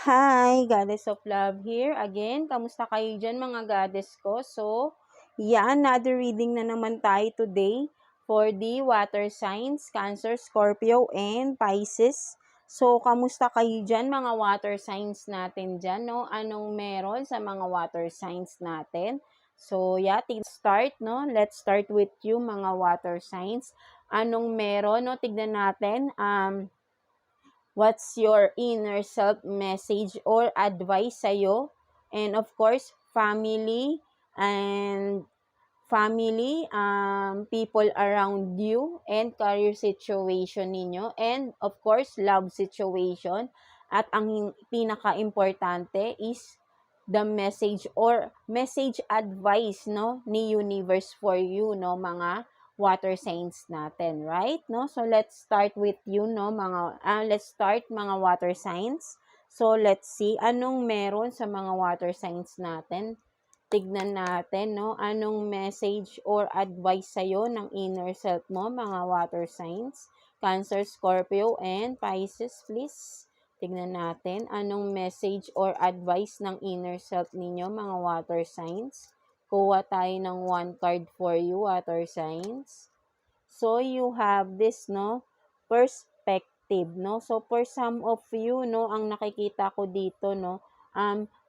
Hi, Goddess of Love here again. Kamusta kayo dyan mga goddess ko? So, another reading na naman tayo today for the water signs, Cancer, Scorpio, and Pisces. So, kamusta kayo dyan mga water signs natin dyan, no? Anong meron sa mga water signs natin? So, start, no? Let's start with you mga water signs. Anong meron, no? Tignan natin, what's your inner self message or advice sa'yo. And of course, people around you, and career situation ninyo, and of course, love situation. At ang pinaka-importante is the message or message advice, no, ni universe for you, no, mga water signs natin, right? No? So, let's start with you, no, let's start mga water signs. So, let's see, anong meron sa mga water signs natin. Tignan natin, no, anong message or advice sa'yo ng inner self mo, mga water signs. Cancer, Scorpio, and Pisces, please. Tignan natin, anong message or advice ng inner self ninyo, mga water signs. Kuha tayo ng one card for you, water signs. So, you have this, no, perspective, no. So, for some of you, no, ang nakikita ko dito, no,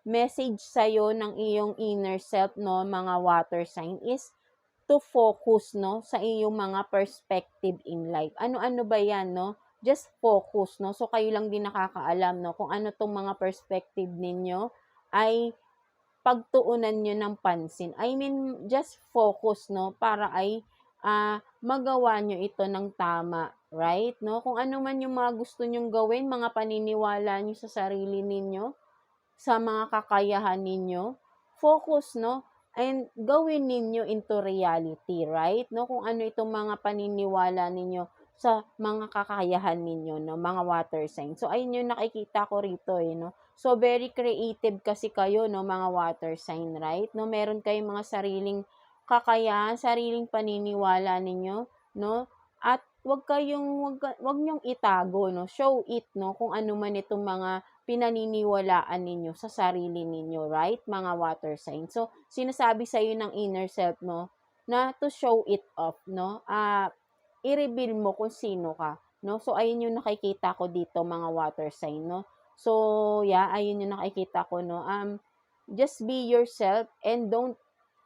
message sa'yo ng iyong inner self, no, mga water sign is to focus, no, sa iyong mga perspective in life. Ano-ano ba yan, no? Just focus, no? So, kayo lang din nakakaalam, no? Kung ano tong mga perspective ninyo ay pagtuunan nyo ng pansin. I mean, just focus, no? Para ay magawa nyo ito ng tama, right? No? Kung ano man yung mga gusto nyong gawin, mga paniniwala nyo sa sarili ninyo, sa mga kakayahan ninyo, focus, no? And gawin ninyo into reality, right? No? Kung ano itong mga paniniwala ninyo sa mga kakayahan ninyo, no? Mga water sign. So, ayun yung nakikita ko rito, no? So, very creative kasi kayo, no? Mga water sign, right? No? Meron kayong mga sariling kakayahan, sariling paniniwala ninyo, no? At wag nyong itago, no? Show it, no? Kung ano man itong mga pinaniniwalaan ninyo sa sarili ninyo, right? Mga water signs. So, sinasabi sa iyo ng inner self mo na to show it off, no? I-reveal mo kung sino ka, no? So, ayun yung nakikita ko dito, mga water sign, no? So, ayun yung nakikita ko, no? Just be yourself and don't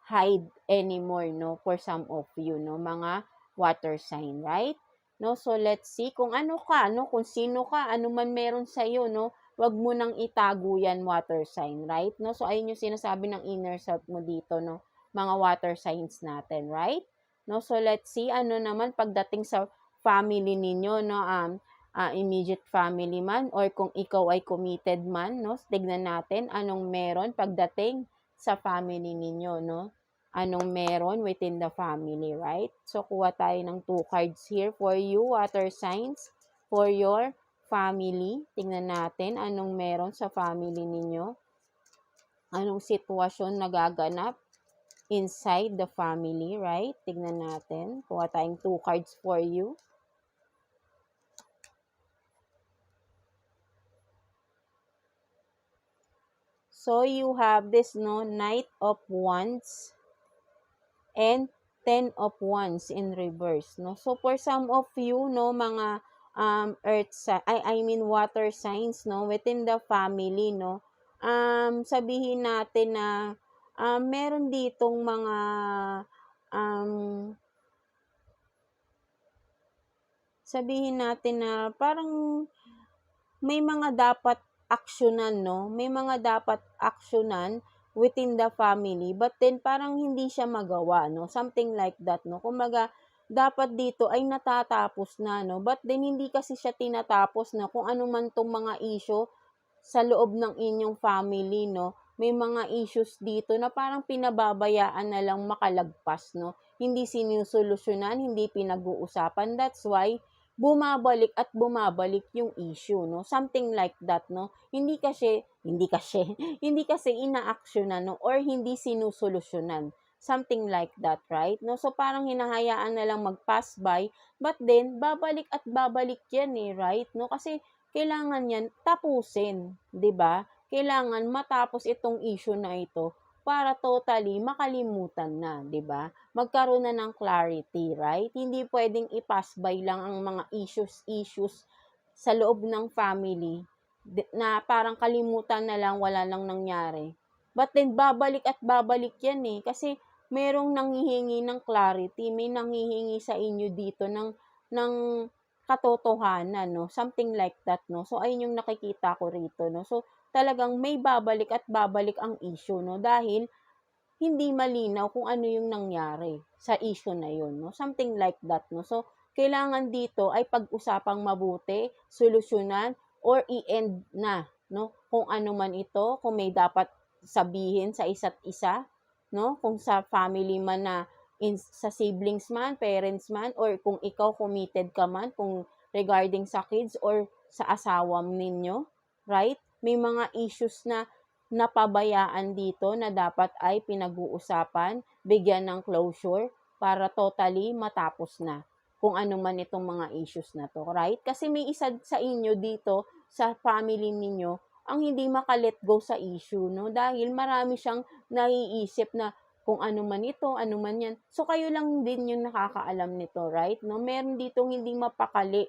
hide anymore, no? For some of you, no? Mga water sign, right? No? So, let's see kung ano ka, no? Kung sino ka, ano man meron sa iyo, no? Wag mo nang itago yan, water sign, right? No? So, ayun yung sinasabi ng inner self mo dito, no? Mga water signs natin, right? No? So, let's see, ano naman pagdating sa family ninyo, no? Immediate family man, or kung ikaw ay committed man, no? Tignan natin anong meron pagdating sa family ninyo, no? Anong meron within the family, right? So, kuha tayo ng 2 cards here for you, water signs, for your family. Tingnan natin anong meron sa family ninyo. Anong sitwasyon nagaganap inside the family, right? Tignan natin. Kuha tayong 2 cards for you. So, you have this, no, Knight of Wands and 10 of Wands in reverse, no? So, for some of you, no, mga water signs, no, within the family, no, sabihin natin na meron ditong mga sabihin natin na parang may mga dapat aksyonan, no? May mga dapat aksyonan within the family, but then parang hindi siya magawa, no? Something like that, no? Kumbaga, dapat dito ay natatapos na, no? But then hindi kasi siya tinatapos, no? Kung ano man tong mga issue sa loob ng inyong family, no? May mga issues dito na parang pinababayaan na lang makalagpas, no? Hindi sinusolusyonan, hindi pinag-uusapan. That's why bumabalik at bumabalik yung issue, no? Something like that, no? Hindi kasi hindi kasi inaaksyonan, no? Or hindi sinusolusyonan. Something like that, right? No? So, parang hinahayaan na lang mag-pass by, but then, babalik at babalik yan, right? No? Kasi, kailangan yan tapusin, 'di ba? Kailangan matapos itong issue na ito para totally makalimutan na, 'di ba? Magkaroon na ng clarity, right? Hindi pwedeng i-pass by lang ang mga issues sa loob ng family na parang kalimutan na lang, wala lang nangyari. But then, babalik at babalik yan kasi merong nanghihingi ng clarity, may nanghihingi sa inyo dito ng katotohanan, no? Something like that, no? So, ayun yung nakikita ko rito, no? So, talagang may babalik at babalik ang issue, no? Dahil, hindi malinaw kung ano yung nangyari sa issue na yun, no? Something like that, no? So, kailangan dito ay pag-usapang mabuti, solusyonan, or i-end na, no? Kung ano man ito, kung may dapat sabihin sa isa't isa, no? Kung sa family man na sa siblings man, parents man, or kung ikaw committed ka man, kung regarding sa kids or sa asawa ninyo, right? May mga issues na napabayaan dito na dapat ay pinag-uusapan, bigyan ng closure para totally matapos na kung ano man itong mga issues na to, right? Kasi may isa sa inyo dito sa family ninyo ang hindi maka-let go sa issue, no? Dahil marami siyang naiisip na kung ano man ito, ano man yan. So, kayo lang din yung nakakaalam nito, right? No? Meron ditong hindi mapakali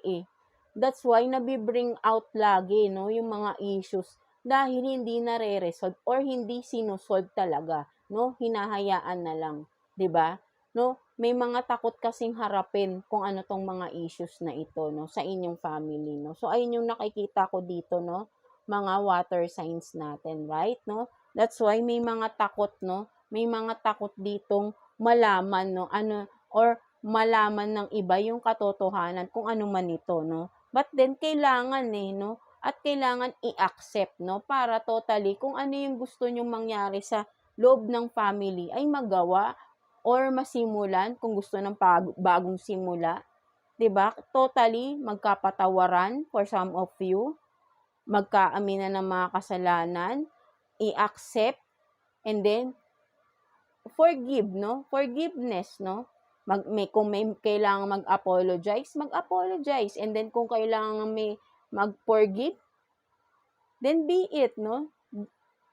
That's why nabibring out lagi, no, yung mga issues dahil hindi nare-resolve or hindi sinosolve talaga, no? Hinahayaan na lang, 'di ba? No? May mga takot kasing harapin kung ano tong mga issues na ito, no, sa inyong family, no. So ayun yung nakikita ko dito, no, mga water signs natin, right, no? That's why may mga takot, no? May mga takot ditong malaman, no, ano or malaman ng iba yung katotohanan kung ano man ito, no? But then kailangan no? At kailangan i-accept, no? Para totally kung ano yung gusto nyong mangyari sa loob ng family ay magawa or masimulan kung gusto ng bagong simula. 'Di ba? Totally magkapatawaran for some of you, magkaaminan ng mga kasalanan, i-accept, and then forgive, no? Forgiveness, no? Kung may kailangan mag-apologize. And then, kung kailangan may mag-forgive, then be it, no?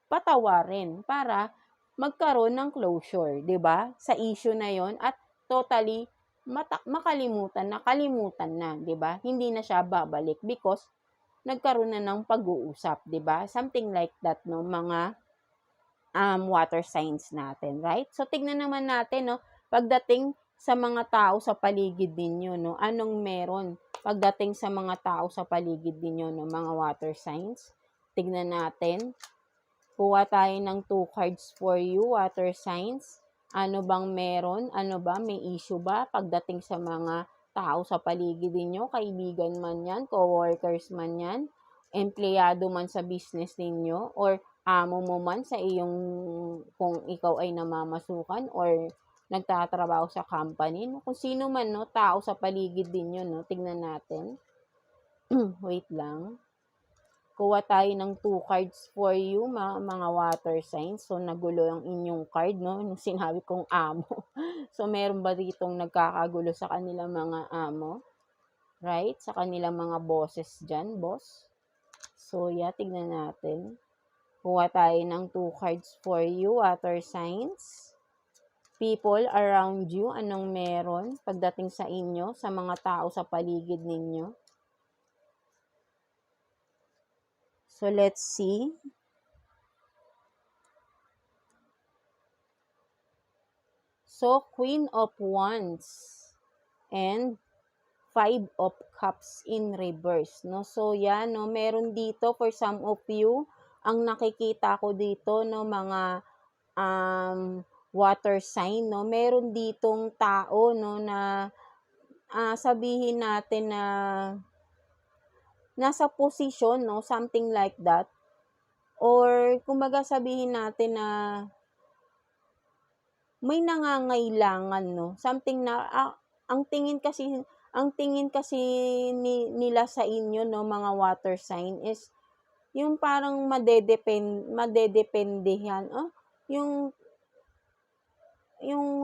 Patawarin para magkaroon ng closure, 'di ba? Sa issue na 'yon at totally kalimutan na, 'di ba? Hindi na siya babalik because nagkaroon na ng pag-uusap, 'di ba? Something like that, no, mga water signs natin, right? So, tignan naman natin, no, pagdating sa mga tao sa paligid ninyo, no, anong meron pagdating sa mga tao sa paligid ninyo, no, mga water signs. Tignan natin. Kuha tayo ng 2 cards for you, water signs. Ano bang meron? Ano ba? May issue ba pagdating sa mga tao sa paligid ninyo? Kaibigan man yan, co-workers man yan, empleyado man sa business ninyo, or amo mo man sa iyong, kung ikaw ay namamasukan or nagtatrabaho sa company, no? Kung sino man, no, tao sa paligid ninyo, no, tignan natin. Wait lang. Kuha tayo ng 2 cards for you, mga water signs. So, nagulo ang inyong card, no? Nung sinabi kong amo. So, meron ba ditong nagkakagulo sa kanilang mga amo? Right? Sa kanilang mga bosses dyan, boss? So, yeah, tignan natin. Kuha tayo ng 2 cards for you, water signs. People around you, anong meron pagdating sa inyo, sa mga tao sa paligid ninyo? So, let's see. So, Queen of Wands and 5 of Cups in reverse, no? So, yan, no? Meron dito for some of you, ang nakikita ko dito, no, mga water sign, no? Meron ditong tao, no, na sabihin natin na nasa posisyon, no? Something like that. Or, kumbaga sabihin natin na may nangangailangan, no? Something na, ang tingin kasi nila sa inyo, no, mga water sign is yung parang madedependehan, yung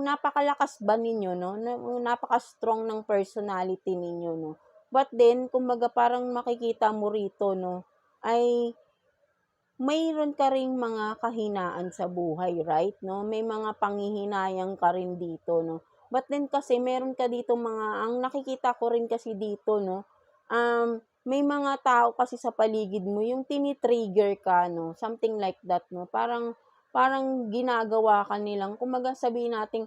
napakalakas ba ninyo, no? Napaka-strong ng personality ninyo, no? But then, kumbaga parang makikita mo rito, no, ay mayroon ka ring mga kahinaan sa buhay, right, no? May mga panghihinayang ka rin dito, no? But then kasi meron ka dito ang nakikita ko rin kasi dito, no, may mga tao kasi sa paligid mo yung tini-trigger ka, no, something like that, no? Parang ginagawa ka nilang, kumbaga sabihin natin,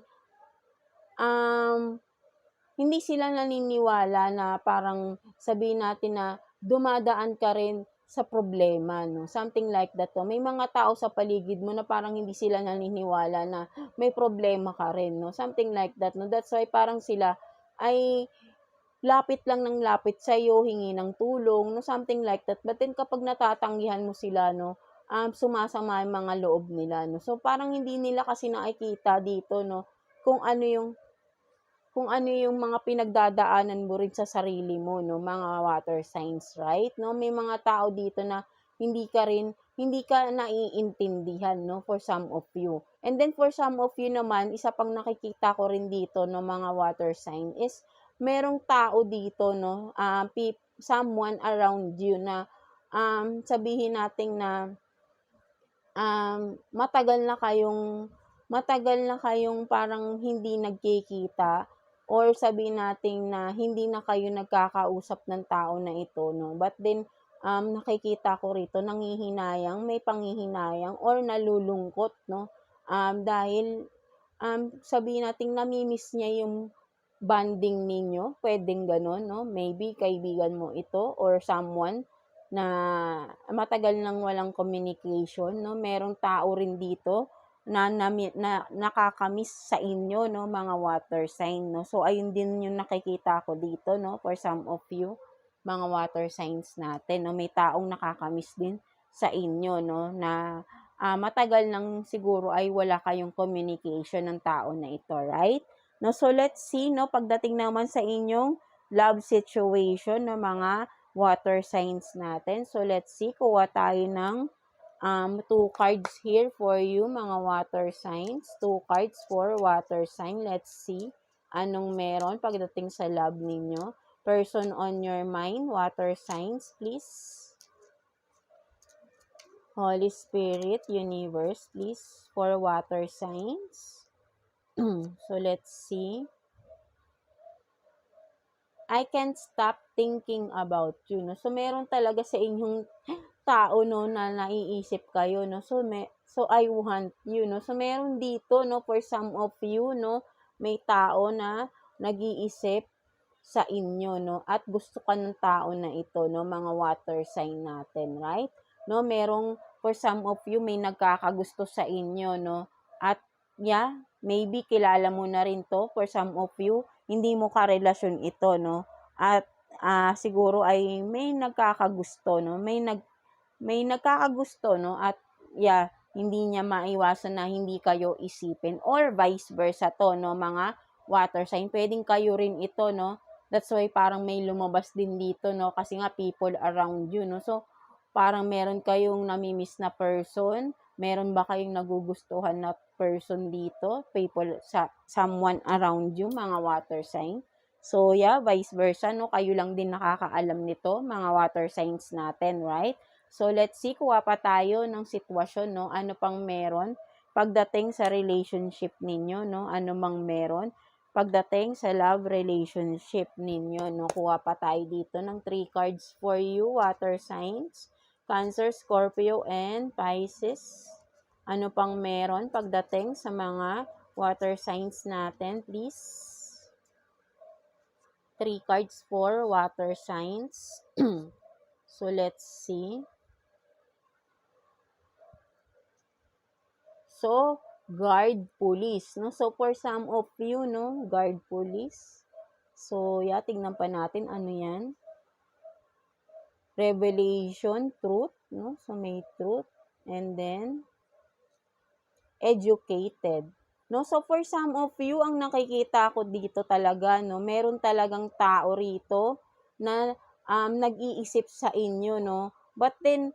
hindi sila naniniwala na parang sabihin natin na dumadaan ka rin sa problema, no? Something like that. To. May mga tao sa paligid mo na parang hindi sila naniniwala na may problema ka rin, no? Something like that, no? That's why parang sila ay lapit lang ng lapit sa iyo, hingi ng tulong, no? Something like that. But then kapag natatanggihan mo sila, no, sumasama yung mga loob nila, no? So parang hindi nila kasi nakikita dito, no, kung ano yung mga pinagdadaanan mo rin sa sarili mo, no, mga water signs, right? No, may mga tao dito na hindi ka naiintindihan, no, for some of you. And then for some of you naman, isa pang nakikita ko rin dito, no, mga water sign is merong tao dito, no, someone around you na sabihin natin na matagal na kayong parang hindi nagkikita, or sabihin natin na hindi na kayo nagkakausap ng tao na ito, no? But then, nakikita ko rito, may panghihinayang or nalulungkot, no? Dahil, sabihin natin nami-miss niya yung bonding ninyo, pwedeng gano'n, no? Maybe kaibigan mo ito or someone na matagal nang walang communication, no? Merong tao rin dito na nakakamiss sa inyo, no, mga water sign, no. So ayun din yung nakikita ko dito, no, for some of you, mga water signs natin, no. May taong nakakamiss din sa inyo, no, na matagal nang siguro ay wala kayong communication ng tao na ito, right? No, so let's see, no, pagdating naman sa inyong love situation ng mga water signs natin. So let's see, kuha tayo ng 2 cards here for you, mga water signs. 2 cards for water sign. Let's see anong meron pagdating sa love ninyo. Person on your mind, water signs, please. Holy Spirit, Universe, please, for water signs. So let's see. I can't stop thinking about you. No? So meron talaga sa inyong tao, no, na naiisip kayo, no. So I want you, no. So meron dito, no, for some of you, no, may tao na nag-iisip sa inyo, no, at gusto ka ng tao na ito, no, mga water sign natin, right? No, merong for some of you may nagkakagusto sa inyo, no. At maybe kilala mo na rin to. For some of you, hindi mo karelasyon ito, no. At siguro ay may nagkakagusto, no. May nagkakagusto, no, at hindi niya maiwasan na hindi kayo isipin, or vice versa to, no, mga water sign. Pwedeng kayo rin ito, no. That's why parang may lumabas din dito, no, kasi nga people around you, no. So parang meron kayong namimiss na person, meron ba kayong nagugustuhan na person dito, someone around you, mga water sign. So vice versa, no, kayo lang din nakakaalam nito, mga water signs natin, right? So, let's see, kuha pa tayo ng sitwasyon, no? Ano pang meron pagdating sa relationship ninyo, no? Ano mang meron pagdating sa love relationship ninyo, no? Kuha pa tayo dito ng 3 cards for you, water signs, Cancer, Scorpio, and Pisces. Ano pang meron pagdating sa mga water signs natin, please? 3 cards for water signs. So, let's see. So, guard police, no? So, for some of you, no, guard police. So, tingnan pa natin ano yan. Revelation, truth, no? So, may truth. And then, educated. No? So, for some of you, ang nakikita ko dito talaga, no, meron talagang tao rito na nag-iisip sa inyo, no? But then,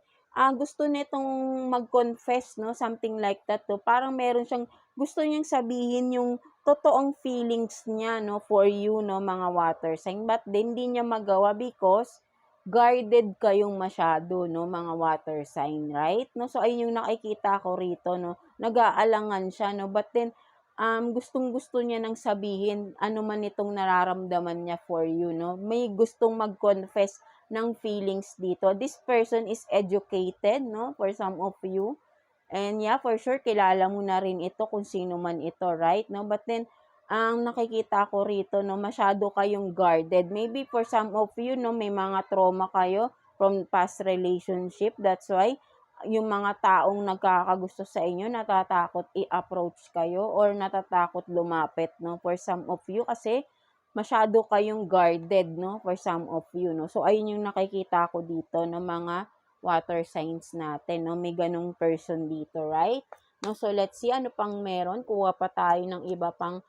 gusto nitong mag-confess, no? Something like that, no? Parang meron siyang, gusto niyang sabihin yung totoong feelings niya, no, for you, no, mga water sign, but then hindi niya magawa because guarded kayong masyado, no, mga water sign, right? No, so ayun yung nakikita ko rito, no, nag-aalangan siya, no, but then gustong-gusto niya nang sabihin ano man itong nararamdaman niya for you, no, may gustong mag-confess ng feelings dito. This person is educated, no, for some of you. And yeah, for sure, kilala mo na rin ito kung sino man ito, right? No? But then, ang nakikita ko rito, no, masyado kayong guarded. Maybe for some of you, no, may mga trauma kayo from past relationship. That's why, yung mga taong nagkakagusto sa inyo, natatakot i-approach kayo or natatakot lumapit, no? For some of you, kasi masyado kayong guarded, no? For some of you, no? So, ayun yung nakikita ko dito ng mga water signs natin, no? May ganong person dito, right? No, so let's see ano pang meron. Kuha pa tayo ng iba pang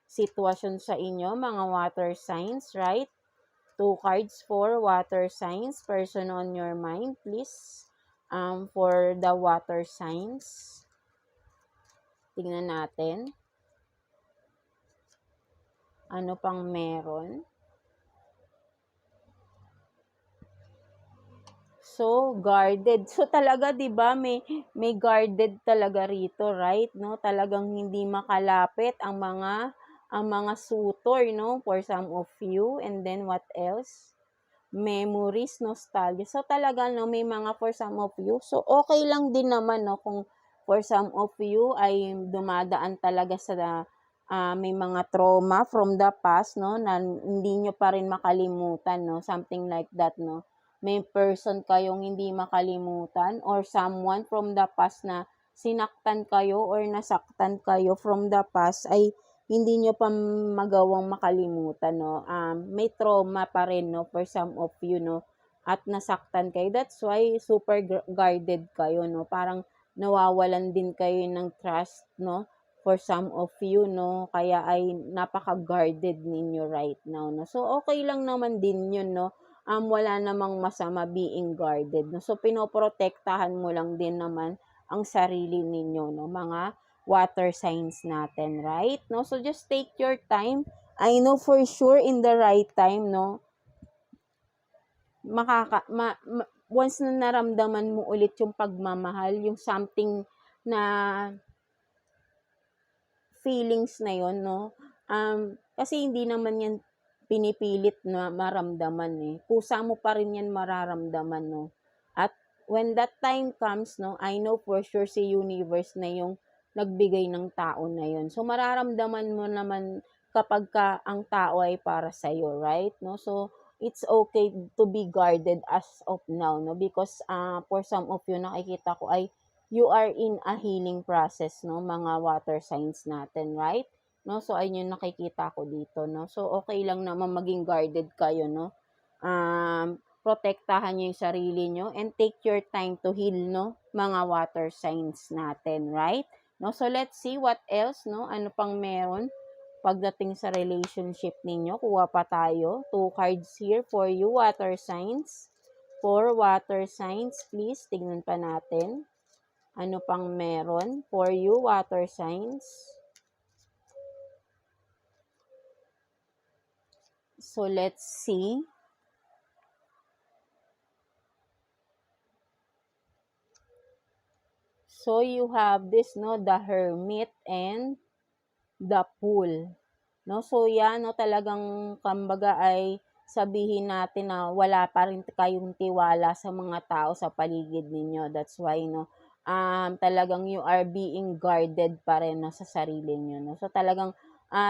sitwasyon sa inyo, mga water signs, right? 2 cards for water signs, person on your mind, please. For the water signs, tingnan natin. Ano pang meron? So, guarded. So, talaga, di ba, may guarded talaga rito, right? No? Talagang hindi makalapit ang mga suitor, no? For some of you. And then, what else? Memories, nostalgia. So, talaga, no? May mga for some of you. So, okay lang din naman, no? Kung for some of you ay dumadaan talaga sa may mga trauma from the past, no? Na hindi nyo pa rin makalimutan, no? Something like that, no? May person kayong hindi makalimutan or someone from the past na sinaktan kayo or nasaktan kayo from the past ay hindi nyo pa magawang makalimutan, no? May trauma pa rin, no, for some of you, no, at nasaktan kayo. That's why super guarded kayo, no? Parang nawawalan din kayo ng trust, no, for some of you, no? Kaya ay napaka-guarded ninyo right now, no? So, okay lang naman din yun, no? Wala namang masama being guarded, no? So, pinoprotektahan mo lang din naman ang sarili ninyo, no? Mga water signs natin, right? No? So, just take your time. I know for sure in the right time, no? Once na naramdaman mo ulit yung pagmamahal, yung something na feelings na yon, no? Kasi hindi naman yan pinipilit na maramdaman eh. Kusa mo pa rin yan mararamdaman, no? At when that time comes, no, I know for sure si universe na yung nagbigay ng tao na yon. So, mararamdaman mo naman kapag ang tao ay para sa'yo, right? No? So, it's okay to be guarded as of now, no? Because for some of you, nakikita ko ay you are in a healing process, no? Mga water signs natin, right? No? So, ayun yung nakikita ko dito, no? So, okay lang naman maging guarded kayo, no? Protektahan nyo yung sarili nyo and take your time to heal, no? Mga water signs natin, right? No? So, let's see what else, no? Ano pang meron pagdating sa relationship ninyo. Kuha pa tayo. 2 cards here for you, water signs. 4 water signs, please. Tignan pa natin. Ano pang meron for you, water signs. So, let's see. So, you have this, no, the Hermit and the Fool. No? So, yan, no, talagang kambaga ay sabihin natin na wala pa rin kayong tiwala sa mga tao sa paligid ninyo. That's why, no, talagang you are being guarded pa rin, no, sa sarili niyo, no. So, talagang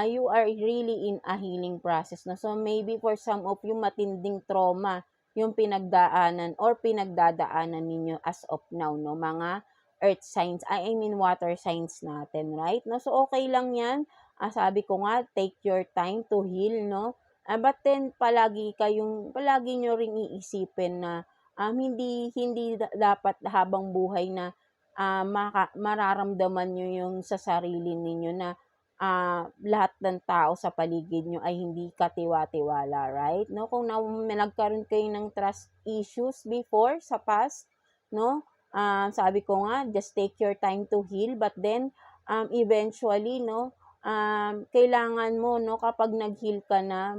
you are really in a healing process, no. So, maybe for some of you, matinding trauma yung pinagdaanan or pinagdadaanan ninyo as of now, no, mga earth signs, I mean water signs natin, right? No? So, okay lang yan. Sabi ko nga, take your time to heal, no? But then, palagi nyo ring iisipin na hindi dapat habang buhay na mararamdaman nyo yung sa sarili ninyo na lahat ng tao sa paligid nyo ay hindi katiwa-tiwala, right? No? Kung nagkaroon kayo ng trust issues before sa past, no? Sabi ko nga, just take your time to heal, but then eventually, no, kailangan mo, no, kapag nag-heal ka na,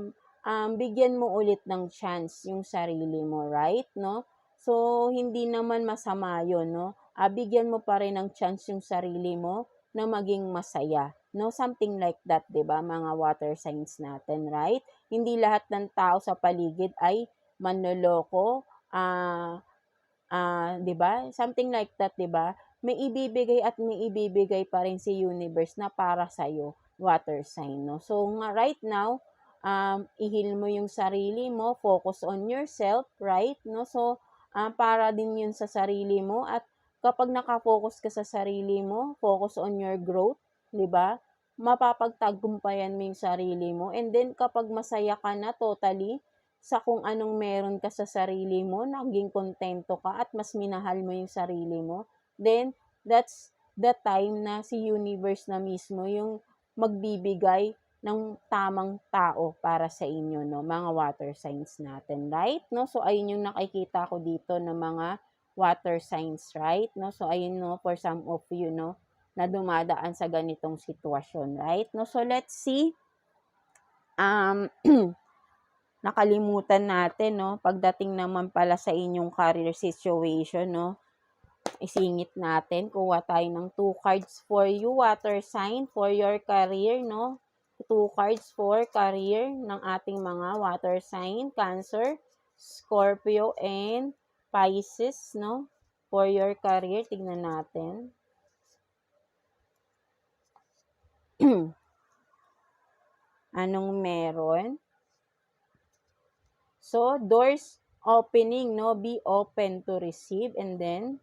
bigyan mo ulit ng chance yung sarili mo, right, no? So, hindi naman masama yun, no? Bigyan mo pa rin ng chance yung sarili mo na maging masaya, no? Something like that, 'di ba, mga water signs natin, right? Hindi lahat ng tao sa paligid ay manloloko, 'di ba? Something like that, 'di ba? May ibibigay at may ibibigay pa rin si universe na para sa iyo, water sign, no? So, right now, i-heal mo yung sarili mo, focus on yourself, right? No? So, para din yun sa sarili mo at kapag nakafocus ka sa sarili mo, focus on your growth, 'di ba? Mapapagtagumpayan mo yung sarili mo. And then, kapag masaya ka na totally, sa kung anong meron ka sa sarili mo, naging kontento ka at mas minahal mo yung sarili mo, then that's the time na si universe na mismo yung magbibigay ng tamang tao para sa inyo, no, mga water signs natin, right? No, so ayun yung nakikita ko dito ng mga water signs, right? No, so ayun, no, for some of you, no, na dumadaan sa ganitong sitwasyon, right? No, so let's see. Nakalimutan natin, no, pagdating naman pala sa inyong career situation, no, isingit natin, kuha tayo ng 2 cards for you, water sign, for your career, no, 2 cards for career ng ating mga water sign, Cancer, Scorpio, and Pisces, no, for your career. Tignan natin. Anong meron? So, doors opening, no? Be open to receive. And then,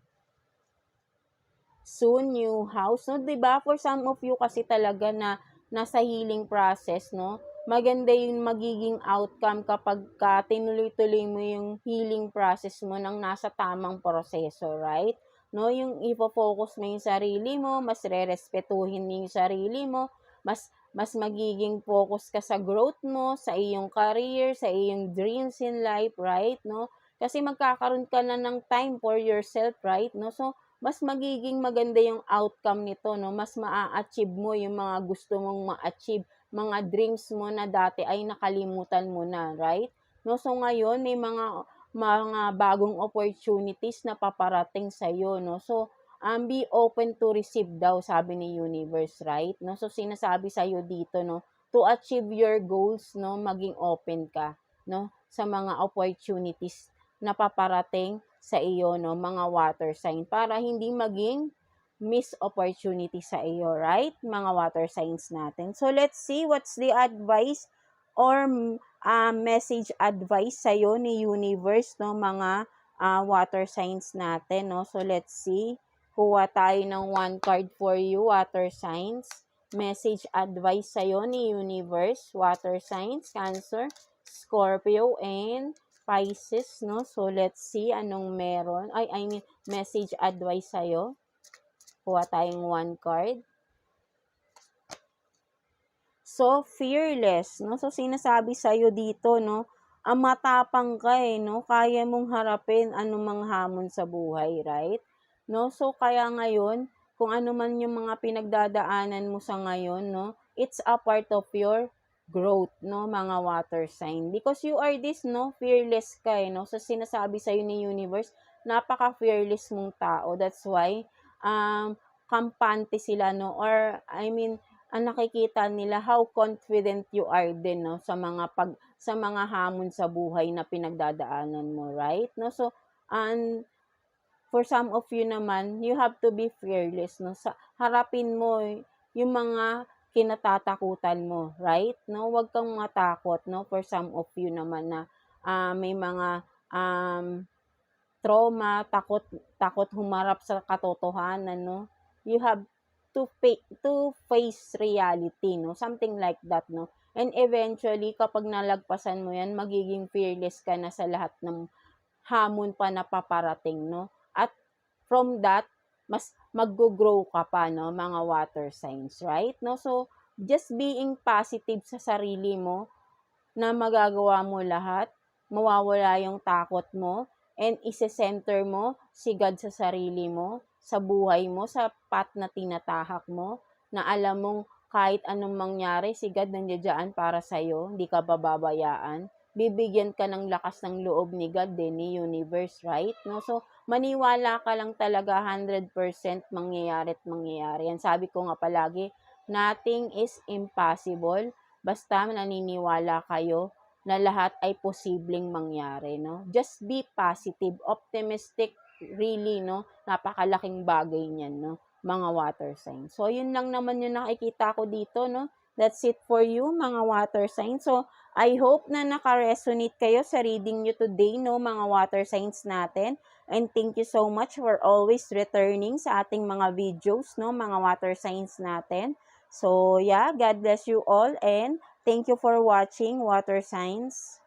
soon, new house. No, diba? For some of you kasi talaga na nasa healing process, no? Maganda yung magiging outcome kapag tinuloy-tuloy mo yung healing process mo nang nasa tamang proseso, right? No, yung ipo-focus mo yung sarili mo, mas rerespetuhin mo yung sarili mo, mas magiging focus ka sa growth mo, sa iyong career, sa iyong dreams in life, right? No? Kasi magkakaroon ka na ng time for yourself, right? No? So, mas magiging maganda yung outcome nito, no? Mas maa-achieve mo yung mga gusto mong ma-achieve, mga dreams mo na dati ay nakalimutan mo na, right? No? So, ngayon, may mga bagong opportunities na paparating sa iyo, no? So, be open to receive daw, sabi ni universe, right? No, so sinasabi sa iyo dito, no, to achieve your goals, no, maging open ka, no, sa mga opportunities na paparating sa iyo, no, mga water sign, para hindi maging miss opportunity sa iyo, right, mga water signs natin. So let's see what's the advice or message advice sa iyo ni universe, no, mga water signs natin, no. So let's see. Kuha tayo ng 1 card for you, water signs. Message advice sa'yo ni universe, water signs, Cancer, Scorpio, and Pisces, no? So, let's see anong meron. Message advice sa'yo. Kuha tayong 1 card. So, fearless, no? So, sinasabi sa'yo dito, no? Matapang ka, no? Kaya mong harapin anumang hamon sa buhay, right? No? So, kaya ngayon, kung ano man yung mga pinagdadaanan mo sa ngayon, no? It's a part of your growth, no? Mga water sign. Because you are this, no? Fearless ka, no? So, sinasabi sa'yo ni universe, napaka-fearless mong tao. That's why, kampante sila, no? Or, ang nakikita nila how confident you are din, no? Sa mga hamon sa buhay na pinagdadaanan mo, right? No? So, and for some of you naman, you have to be fearless, no? Harapin mo yung mga kinatatakutan mo, right? No? Huwag kang matakot, no? For some of you naman na may mga trauma, takot humarap sa katotohanan, no? You have to face reality, no? Something like that, no? And eventually, kapag nalagpasan mo yan, magiging fearless ka na sa lahat ng hamon pa na paparating, no? At from that, mas mag-grow ka pa, no, mga water signs, right? No? So, just being positive sa sarili mo na magagawa mo lahat, mawawala yung takot mo, and ise-center mo si God sa sarili mo, sa buhay mo, sa path na tinatahak mo, na alam mong kahit anong mangyari, si God nandiyan para sa'yo, hindi ka bababayaan. Bibigyan ka ng lakas ng loob ni God din, ni universe, right? No? So, maniwala ka lang talaga 100% mangyayari at mangyayari. Yan sabi ko nga palagi, nothing is impossible. Basta naniniwala kayo na lahat ay posibleng mangyari, no? Just be positive, optimistic, really, no? Napakalaking bagay niyan, no? Mga water signs. So, yun lang naman yung nakikita ko dito, no? That's it for you, mga water signs. So, I hope na naka-resonate kayo sa reading nyo today, no, mga water signs natin. And thank you so much for always returning sa ating mga videos, no, mga water signs natin. So, yeah, God bless you all and thank you for watching Water Signs.